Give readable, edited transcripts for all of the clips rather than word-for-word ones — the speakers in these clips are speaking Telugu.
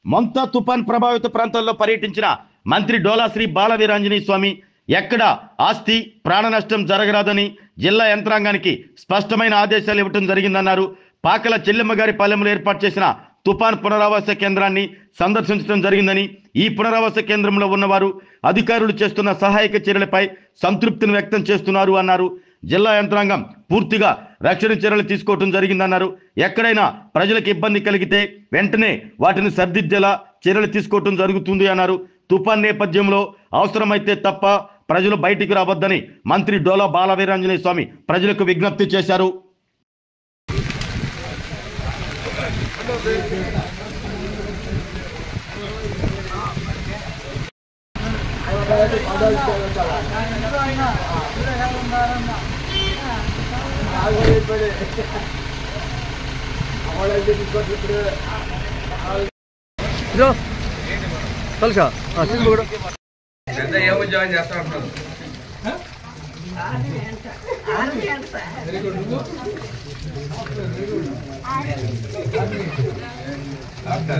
మొంతా తుఫాన్ ప్రభావిత ప్రాంతాల్లో పర్యటించిన మంత్రి డోలా శ్రీ బాలవీరాంజనేయ స్వామి ఎక్కడ ఆస్తి ప్రాణ నష్టం జరగరాదని జిల్లా యంత్రాంగానికి స్పష్టమైన ఆదేశాలు ఇవ్వడం జరిగిందన్నారు. పాకల చెల్లెమ్మ గారి పాలెంలో ఏర్పాటు చేసిన తుఫాన్ పునరావాస కేంద్రాన్ని సందర్శించడం జరిగిందని, ఈ పునరావాస కేంద్రంలో ఉన్నవారు అధికారులు చేస్తున్న సహాయక చర్యలపై సంతృప్తిని వ్యక్తం చేస్తున్నారు అన్నారు. జిల్లా యంత్రాంగం పూర్తిగా రక్షణ చర్యలు తీసుకోవడం జరిగిందన్నారు. ఎక్కడైనా ప్రజలకు ఇబ్బంది కలిగితే వెంటనే వాటిని సరిదిద్దేలా చర్యలు తీసుకోవడం జరుగుతుంది అన్నారు. తుఫాన్ నేపథ్యంలో అవసరమైతే తప్ప ప్రజలు బయటికి రావద్దని మంత్రి డోలా బాలవీరాంజనేయ స్వామి ప్రజలకు విజ్ఞప్తి చేశారు. జాయిన్ చేస్తా ఉంటారు.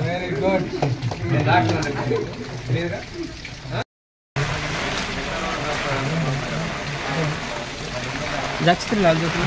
Very good. जागते लाल जाती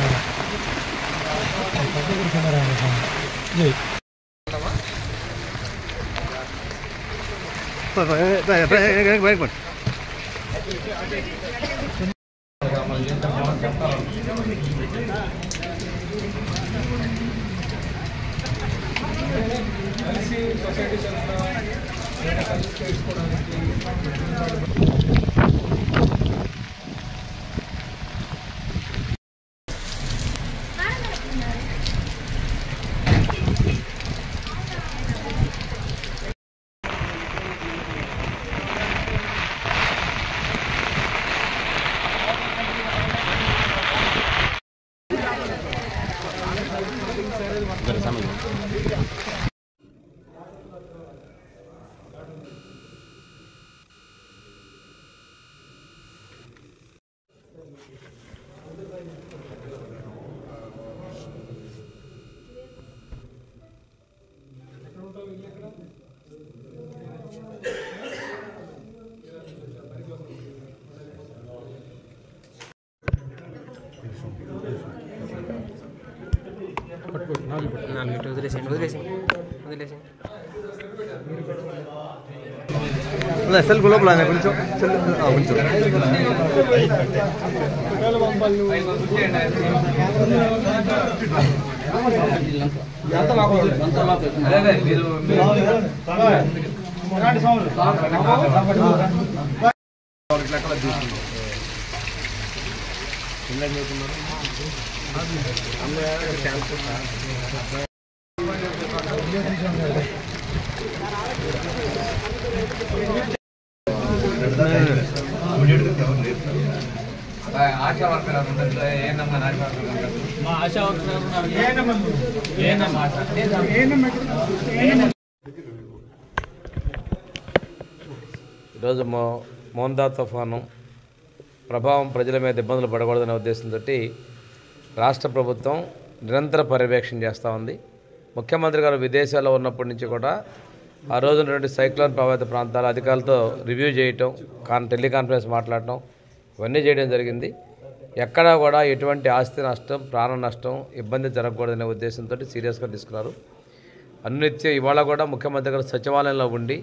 సెల్ లోపల కొంచెం కొంచెం ఆశా వర్కర్ ఈరోజు మోందా తుఫాను ప్రభావం ప్రజల మీద ఇబ్బందులు పడకూడదనే ఉద్దేశంతో రాష్ట్ర ప్రభుత్వం నిరంతర పర్యవేక్షణ చేస్తూ ఉంది. ముఖ్యమంత్రి గారు విదేశాల్లో ఉన్నప్పటి నుంచి కూడా ఆ రోజు ఉన్నటువంటి సైక్లోన్ ప్రభావిత ప్రాంతాల అధికారులతో రివ్యూ చేయటం, టెలికాన్ఫరెన్స్ మాట్లాడటం ఇవన్నీ చేయడం జరిగింది. ఎక్కడా కూడా ఎటువంటి ఆస్తి నష్టం, ప్రాణ నష్టం, ఇబ్బంది జరగకూడదనే ఉద్దేశంతో సీరియస్గా తీసుకున్నారు. అనునిత్యం ఇవాళ కూడా ముఖ్యమంత్రి గారు సచివాలయంలో ఉండి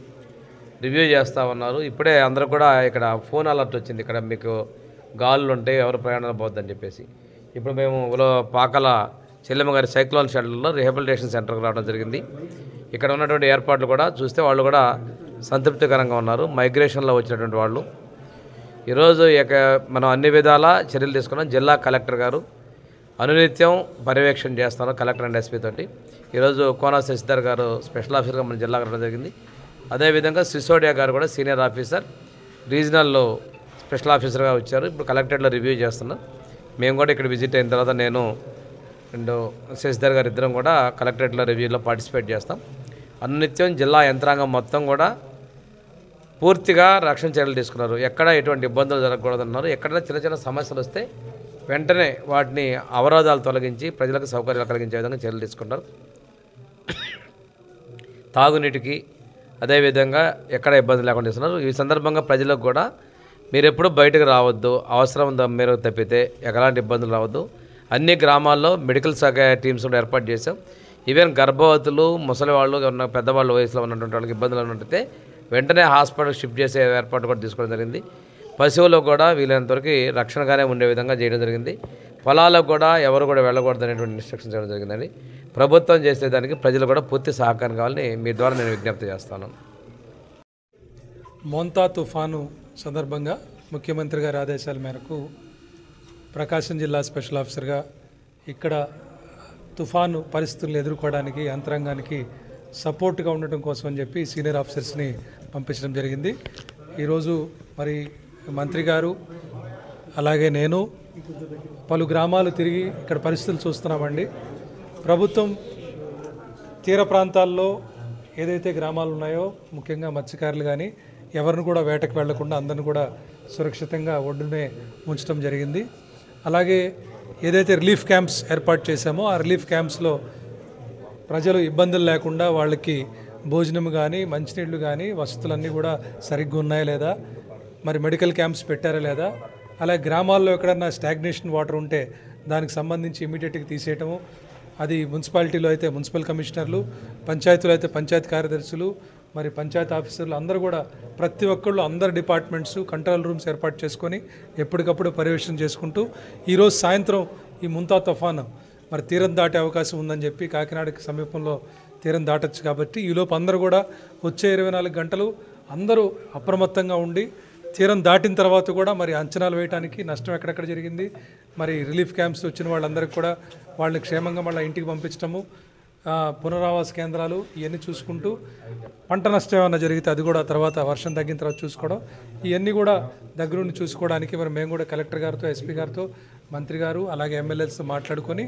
రివ్యూ చేస్తూ ఉన్నారు. ఇప్పుడే అందరూ కూడా ఇక్కడ ఫోన్ అలర్ట్ వచ్చింది, ఇక్కడ మీకు గాలులు ఉంటాయి, ఎవరు ప్రయాణాలు పోవద్దని చెప్పేసి. ఇప్పుడు మేము పాకల చెల్లెమ్మ గారి సైక్లోన్ షెల్టర్లో రిహాబిలిటేషన్ సెంటర్కి రావడం జరిగింది. ఇక్కడ ఉన్నటువంటి ఏర్పాట్లు కూడా చూస్తే వాళ్ళు కూడా సంతృప్తికరంగా ఉన్నారు. మైగ్రేషన్లో వచ్చినటువంటి వాళ్ళు ఈరోజు మనం అన్ని విధాల చర్యలు తీసుకున్నాం. జిల్లా కలెక్టర్ గారు అనునిత్యం పర్యవేక్షణ చేస్తున్నారు కలెక్టర్ అండ్ ఎస్పీ తోటి. ఈరోజు కోన శశిధర్ గారు స్పెషల్ ఆఫీసర్గా మన జిల్లాకు రావడం జరిగింది. అదేవిధంగా సిసోడియా గారు కూడా సీనియర్ ఆఫీసర్ రీజనల్లో స్పెషల్ ఆఫీసర్గా వచ్చారు. ఇప్పుడు కలెక్టరేట్లో రివ్యూ చేస్తున్నాం. మేము కూడా ఇక్కడ విజిట్ అయిన తర్వాత నేను అండ్ శశిధర్ గారు ఇద్దరం కూడా కలెక్టరేట్లో రివ్యూలో పార్టిసిపేట్ చేస్తాం. అనునిత్యం జిల్లా యంత్రాంగం మొత్తం కూడా పూర్తిగా రక్షణ చర్యలు తీసుకున్నారు. ఎక్కడ ఎటువంటి ఇబ్బందులు జరగకూడదన్నారు. ఎక్కడైనా చిన్న చిన్న సమస్యలు వస్తే వెంటనే వాటిని అవరోధాలు తొలగించి ప్రజలకు సౌకర్యాలు కలిగించే విధంగా చర్యలు తీసుకుంటారు. తాగునీటికి అదేవిధంగా ఎక్కడ ఇబ్బంది లేకుండా చేస్తున్నారు. ఈ సందర్భంగా ప్రజలకు కూడా మీరు ఎప్పుడూ బయటకు రావద్దు, అవసరం మేరకు తప్పితే ఎలాంటి ఇబ్బందులు రావద్దు. అన్ని గ్రామాల్లో మెడికల్ శాఖ టీమ్స్ కూడా ఏర్పాటు చేశాం. ఈవెన్ గర్భవతులు, ముసలి వాళ్ళు, పెద్దవాళ్ళ వయసులో ఉన్నటువంటి వాళ్ళకి ఇబ్బందులు ఉన్నట్టయితే వెంటనే హాస్పిటల్ షిఫ్ట్ చేసే ఏర్పాటు కూడా తీసుకోవడం జరిగింది. పశువులు కూడా వీలైనంతవరకు రక్షణగానే ఉండే విధంగా చేయడం జరిగింది. పొలాలకు కూడా ఎవరు కూడా వెళ్ళకూడదు అనేటువంటి ఇన్స్ట్రక్షన్స్ ఇవ్వడం జరిగిందండి. ప్రభుత్వం చేసేదానికి ప్రజలు కూడా పూర్తి సహకారం కావాలని మీ ద్వారా నేను విజ్ఞప్తి చేస్తాను. మోంతా తుఫాను సందర్భంగా ముఖ్యమంత్రి గారి ఆదేశాల మేరకు ప్రకాశం జిల్లా స్పెషల్ ఆఫీసర్గా ఇక్కడ తుఫాను పరిస్థితులను ఎదుర్కోవడానికి యంత్రాంగానికి సపోర్ట్గా ఉండటం కోసం అని చెప్పి సీనియర్ ఆఫీసర్స్ని పంపించడం జరిగింది. ఈరోజు మరి మంత్రి గారు అలాగే నేను పలు గ్రామాలు తిరిగి ఇక్కడ పరిస్థితులు చూస్తున్నామండి. ప్రభుత్వం తీర ప్రాంతాల్లో ఏదైతే గ్రామాలు ఉన్నాయో ముఖ్యంగా మత్స్యకారులు కానీ ఎవరిని కూడా వేటకు వెళ్లకుండా అందరిని కూడా సురక్షితంగా ఒడ్డునే ఉంచడం జరిగింది. అలాగే ఏదైతే రిలీఫ్ క్యాంప్స్ ఏర్పాటు చేశామో ఆ రిలీఫ్ క్యాంప్స్లో ప్రజలు ఇబ్బందులు లేకుండా వాళ్ళకి భోజనం కానీ మంచినీళ్ళు కానీ వసతులన్నీ కూడా సరిగ్గా ఉన్నాయా లేదా, మరి మెడికల్ క్యాంప్స్ పెట్టారా లేదా, అలాగే గ్రామాల్లో ఎక్కడన్నా స్టాగ్నేషన్ వాటర్ ఉంటే దానికి సంబంధించి ఇమీడియట్గా తీసేయటము, అది మున్సిపాలిటీలో అయితే మున్సిపల్ కమిషనర్లు, పంచాయతీలో అయితే పంచాయతీ కార్యదర్శులు, మరి పంచాయతీ ఆఫీసర్లు అందరూ కూడా ప్రతి ఒక్కళ్ళు అందరు డిపార్ట్మెంట్స్ కంట్రోల్ రూమ్స్ ఏర్పాటు చేసుకొని ఎప్పటికప్పుడు పర్యవేక్షణ చేసుకుంటూ ఈరోజు సాయంత్రం ఈ ముంతా తుఫాను మరి తీరం దాటే అవకాశం ఉందని చెప్పి కాకినాడకి సమీపంలో తీరం దాటచ్చు కాబట్టి ఈలోపు అందరూ కూడా వచ్చే 24 గంటలు అందరూ అప్రమత్తంగా ఉండి తీరం దాటిన తర్వాత కూడా మరి అంచనాలు వేయడానికి నష్టం ఎక్కడెక్కడ జరిగింది, మరి రిలీఫ్ క్యాంప్స్ వచ్చిన వాళ్ళందరికీ కూడా వాళ్ళని క్షేమంగా మళ్ళీ ఇంటికి పంపించడము, పునరావాస కేంద్రాలు ఇవన్నీ చూసుకుంటూ పంట నష్టం ఏమైనా జరిగితే అది కూడా తర్వాత వర్షం తగ్గిన తర్వాత చూసుకోవడం, ఇవన్నీ కూడా దగ్గరుండి చూసుకోవడానికి మరి మేము కూడా కలెక్టర్ గారితో, ఎస్పీ గారితో, మంత్రి గారు అలాగే ఎమ్మెల్యేలతో మాట్లాడుకొని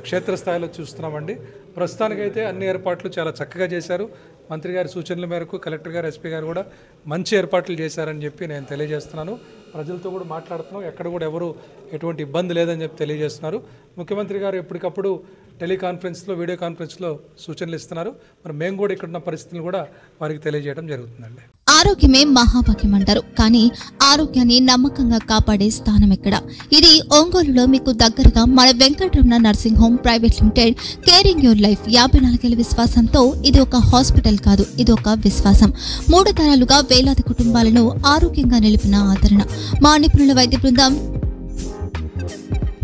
క్షేత్రస్థాయిలో చూస్తున్నామండి. ప్రస్తుతానికైతే అన్ని ఏర్పాట్లు చాలా చక్కగా చేశారు. మంత్రి గారి సూచనల మేరకు కలెక్టర్ గారు, ఎస్పీ గారు కూడా మంచి ఏర్పాట్లు చేశారని చెప్పి నేను తెలియజేస్తున్నాను. ప్రజలతో కూడా మాట్లాడుతున్నాం, ఎక్కడ కూడా ఎవరు ఎటువంటి ఇబ్బంది లేదని చెప్పి తెలియజేస్తున్నారు. ముఖ్యమంత్రి గారు ఎప్పటికప్పుడు టెలికాన్ఫరెన్స్లో, వీడియో కాన్ఫరెన్స్లో సూచనలు ఇస్తున్నారు. మరి మేము కూడా ఇక్కడ ఉన్న పరిస్థితులు కూడా వారికి తెలియజేయడం జరుగుతుందండి. ఆరోగ్యమే మహాభాగ్యం అంటారు, కానీ ఆరోగ్యాన్ని నమ్మకంగా కాపాడే స్థానం ఎక్కడ? ఇది ఒంగోలులో మీకు దగ్గరగా మన Venkataramana nursing home private limited. Caring your life 54 ఏళ్ల విశ్వాసంతో ఇది ఒక హాస్పిటల్ కాదు, ఇది ఒక విశ్వాసం. 3 తరాలుగా వేలాది కుటుంబాలను ఆరోగ్యంగా నిలిపిన ఆదరణ. మా నిపుణుల వైద్య బృందం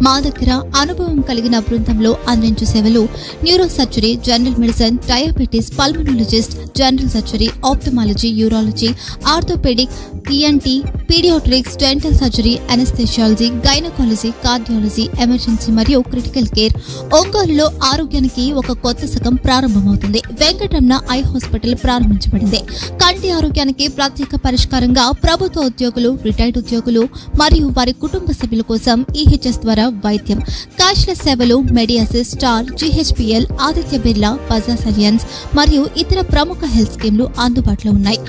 మా దగ్గర అనుభవం కలిగిన బృందంలో అందించే సేవలు neuro surgery, general medicine, diabetes, pulmonologist, general surgery, ophthalmology, urology, orthopaedic, ENT, paediatrics, dental surgery, anaesthesiology, gynaecology, cardiology, emergency మరియు క్రిటికల్ కేర్. ఒంగోలులో ఆరోగ్యానికి ఒక కొత్త శకం ప్రారంభమవుతుంది. వెంకటరమణ ఐ హాస్పిటల్ ప్రారంభించబడింది. కంటి ఆరోగ్యానికి ప్రత్యేక పరిష్కారంగా ప్రభుత్వ ఉద్యోగులు, రిటైర్డ్ ఉద్యోగులు మరియు వారి కుటుంబ సభ్యుల కోసం ఈహెచ్ఎస్ ద్వారా వైద్యం, క్యాష్లెస్ సేవలు, మెడియాసిస్, స్టార్, జీహెచ్పీఎల్, ఆదిత్య బిర్లా, బజాజ్ అలియన్స్ మరియు ఇతర ప్రముఖ హెల్త్ స్కీమ్లు అందుబాటులో ఉన్నాయి.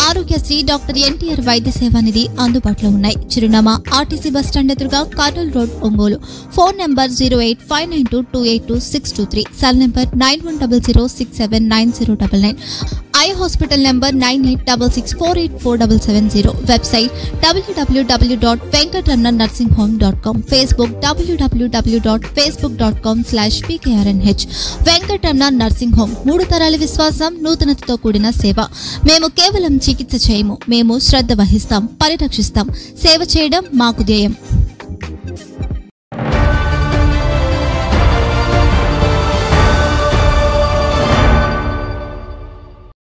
ఆరోగ్యశ్రీ, డాక్టర్ ఎన్టీఆర్ వైద్య సేవా నిధి అందుబాటులో ఉన్నాయి. చిరునామా ఆర్టీసీ బస్టాండ్ ఎదురుగా, Kurnool road, Ongole. Phone number 08592282623, cell number 9100679099, eye hospital number 9866484770, website www.venkatramananursinghome.com, Facebook www.facebook.com/pkrnh. Venkataramana nursing home, 3 తరాల విశ్వాసం, నూతనతతో కూడిన సేవ. మేము కేవలం చికిత్స చేయము, మేము శ్రద్ధ వహిస్తాం, పరిరక్షిస్తాం. సేవ చేయడం మాకు ధ్యేయం.